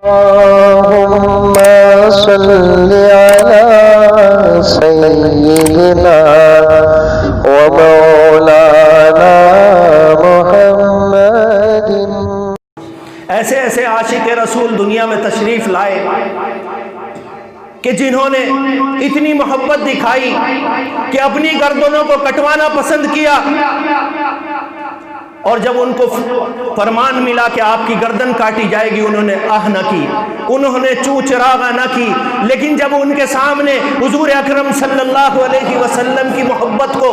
اللهم صل على سيدنا ومولانا محمد۔ ایسے ایسے عاشق رسول دنیا میں تشریف لائے کہ جنہوں نے اتنی محبت دکھائی کہ اپنی گردنوں کو کٹوانا پسند کیا، اور جب ان کو فرمان ملا کہ آپ کی گردن کاٹی جائے گی انہوں نے آہ نہ کی، انہوں نے چوں چراغا نہ کی، لیکن جب ان کے سامنے حضور اکرم صلی اللہ علیہ وسلم کی محبت کو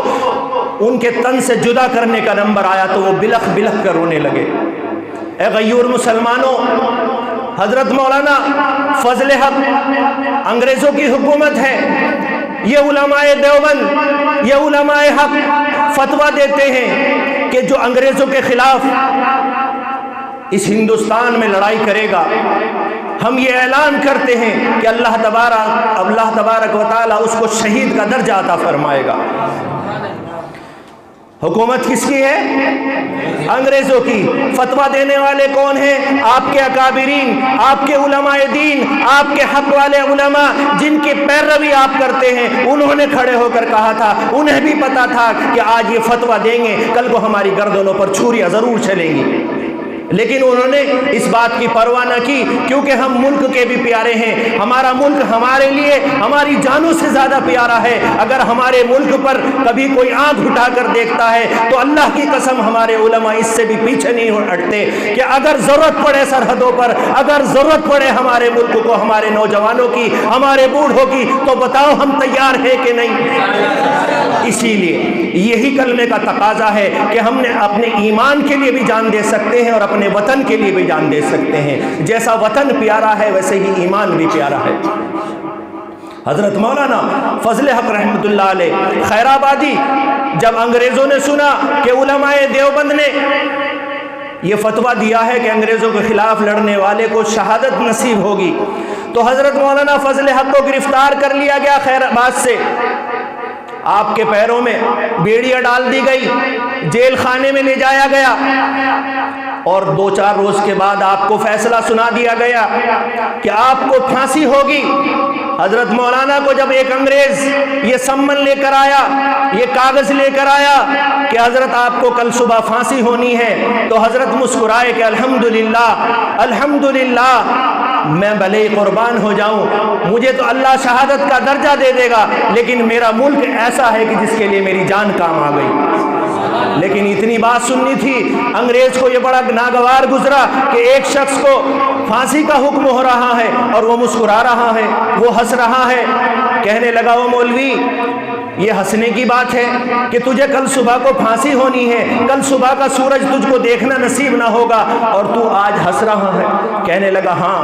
ان کے تن سے جدا کرنے کا نمبر آیا تو وہ بلخ بلخ کر رونے لگے۔ اے غیور مسلمانوں، حضرت مولانا فضل حق انگریزوں کی حکومت ہے، یہ علماء دیوبند، یہ علماء حق فتویٰ دیتے ہیں کہ جو انگریزوں کے خلاف اس ہندوستان میں لڑائی کرے گا، ہم یہ اعلان کرتے ہیں کہ اللہ تبارک و تعالی اس کو شہید کا درجہ عطا فرمائے گا۔ حکومت کس کی ہے؟ انگریزوں کی۔ فتویٰ دینے والے کون ہیں؟ آپ کے اکابرین، آپ کے علماء دین، آپ کے حق والے علماء جن کی پیروی آپ کرتے ہیں، انہوں نے کھڑے ہو کر کہا تھا، انہیں بھی پتا تھا کہ آج یہ فتویٰ دیں گے، کل کو ہماری گردنوں پر چھریاں ضرور چلیں گی، لیکن انہوں نے اس بات کی پرواہ نہ کی، کیونکہ ہم ملک کے بھی پیارے ہیں، ہمارا ملک ہمارے لیے ہماری جانوں سے زیادہ پیارا ہے۔ اگر ہمارے ملک پر کبھی کوئی آنکھ اٹھا کر دیکھتا ہے تو اللہ کی قسم ہمارے علماء اس سے بھی پیچھے نہیں ہٹتے کہ اگر ضرورت پڑے سرحدوں پر، اگر ضرورت پڑے ہمارے ملک کو، ہمارے نوجوانوں کی، ہمارے بوڑھوں کی، تو بتاؤ ہم تیار ہیں کہ نہیں؟ اسی لیے یہی کلمے کا تقاضا ہے کہ ہم نے اپنے ایمان کے لیے بھی جان دے سکتے ہیں اور اپنے وطن کے لیے بھی جان دے سکتے ہیں۔ جیسا وطن پیارا ہے ویسے ہی ایمان بھی پیارا ہے۔ حضرت مولانا فضل حق رحمۃ اللہ علیہ خیر آبادی جب انگریزوں نے سنا کہ علماء دیوبند نے یہ فتویٰ دیا ہے کہ انگریزوں کے خلاف لڑنے والے کو شہادت نصیب ہوگی، تو حضرت مولانا فضل حق کو گرفتار کر لیا گیا خیر آباد سے، آپ کے پیروں میں بیڑیاں ڈال دی گئی، جیل خانے میں لے جایا گیا، اور 2-4 روز کے بعد آپ کو فیصلہ سنا دیا گیا کہ آپ کو پھانسی ہوگی۔ حضرت مولانا کو جب ایک انگریز یہ سمن لے کر آیا، یہ کاغذ لے کر آیا کہ حضرت آپ کو کل صبح پھانسی ہونی ہے، تو حضرت مسکرائے کہ الحمدللہ الحمدللہ، میں بھلے قربان ہو جاؤں، مجھے تو اللہ شہادت کا درجہ دے دے گا، لیکن میرا ملک ایسا ہے کہ جس کے لیے میری جان کام آ گئی۔ لیکن اتنی بات سننی تھی، انگریز کو یہ بڑا ناگوار گزرا کہ ایک شخص کو پھانسی کا حکم ہو رہا ہے اور وہ مسکرا رہا ہے، وہ ہنس رہا ہے۔ کہنے لگا وہ مولوی، یہ ہنسنے کی بات ہے کہ تجھے کل صبح کو پھانسی ہونی ہے، کل صبح کا سورج تجھ کو دیکھنا نصیب نہ ہوگا اور تو آج ہنس رہا ہے۔ کہنے لگا ہاں،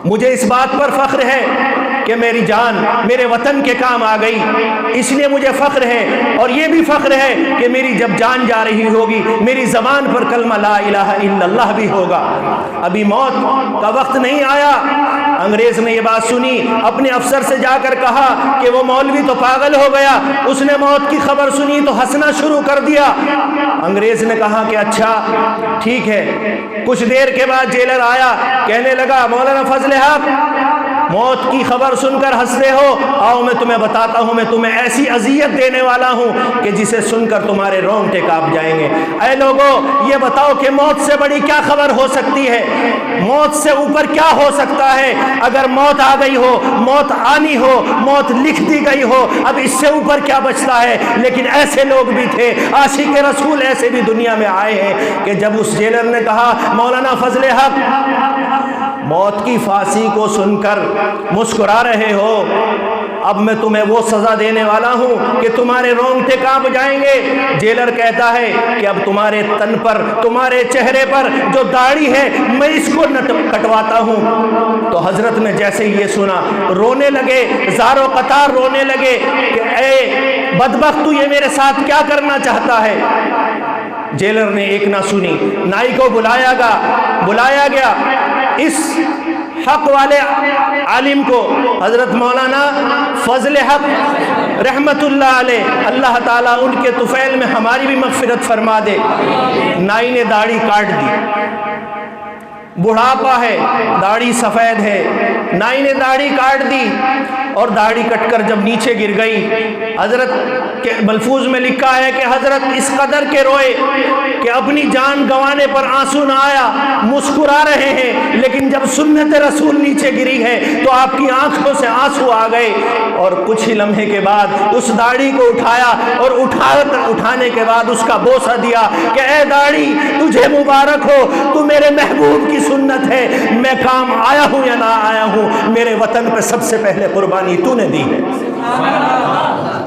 مجھے اس بات پر فخر ہے کہ میری جان میرے وطن کے کام آ گئی، اس لیے مجھے فخر ہے، اور یہ بھی فخر ہے کہ میری جب جان جا رہی ہوگی میری زبان پر کلمہ لا الہ الا اللہ بھی ہوگا۔ ابھی موت کا وقت نہیں آیا۔ انگریز نے یہ بات سنی، اپنے افسر سے جا کر کہا کہ وہ مولوی تو پاگل ہو گیا، اس نے موت کی خبر سنی تو ہنسنا شروع کر دیا۔ انگریز نے کہا کہ اچھا ٹھیک ہے۔ کچھ دیر کے بعد جیلر آیا، کہنے لگا مولانا فضل حق، موت کی خبر سن کر ہنستے ہو، آؤ میں تمہیں بتاتا ہوں، میں تمہیں ایسی اذیت دینے والا ہوں کہ جسے سن کر تمہارے رونگٹے کانپ جائیں گے۔ اے لوگو، یہ بتاؤ کہ موت سے بڑی کیا خبر ہو سکتی ہے؟ موت سے اوپر کیا ہو سکتا ہے؟ اگر موت آ گئی ہو، موت آنی ہو، موت لکھ دی گئی ہو، اب اس سے اوپر کیا بچتا ہے؟ لیکن ایسے لوگ بھی تھے، عاشق رسول ایسے بھی دنیا میں آئے ہیں کہ جب اس جیلر نے کہا مولانا فضل حق، موت کی پھانسی کو سن کر مسکرا رہے ہو، اب میں تمہیں وہ سزا دینے والا ہوں کہ تمہارے رونگٹے کانپ جائیں گے۔ جیلر کہتا ہے کہ اب تمہارے تن پر، تمہارے چہرے پر جو داڑھی ہے میں اس کو کٹواتا ہوں۔ تو حضرت نے جیسے ہی یہ سنا رونے لگے، زار و قطار رونے لگے کہ اے بدبخت، تو یہ میرے ساتھ کیا کرنا چاہتا ہے؟ جیلر نے ایک نہ سنی، نائی کو بلایا گیا، اس حق والے عالم کو حضرت مولانا فضل حق رحمت اللہ علیہ، اللہ تعالیٰ ان کے طفیل میں ہماری بھی مغفرت فرما دے، نائی نے داڑھی کاٹ دی، بڑھاپا ہے، داڑھی سفید ہے، نائی نے داڑھی کاٹ دی اور داڑھی کٹ کر جب نیچے گر گئی، حضرت کے ملفوظ میں لکھا ہے کہ حضرت اس قدر کے روئے کہ اپنی جان گنوانے پر آنسو نہ آیا، مسکرا رہے ہیں، لیکن جب سنت رسول نیچے گری ہے تو آپ کی آنکھوں سے آنسو آ گئے، اور کچھ ہی لمحے کے بعد اس داڑھی کو اٹھایا اور اٹھانے کے بعد اس کا بوسہ دیا کہ اے داڑھی تجھے مبارک ہو، تو میرے محبوب کی سنت ہے، میں کام آیا ہوں یا نہ آیا ہوں، میرے وطن پہ سب سے پہلے قربانی تو نے دی ہے۔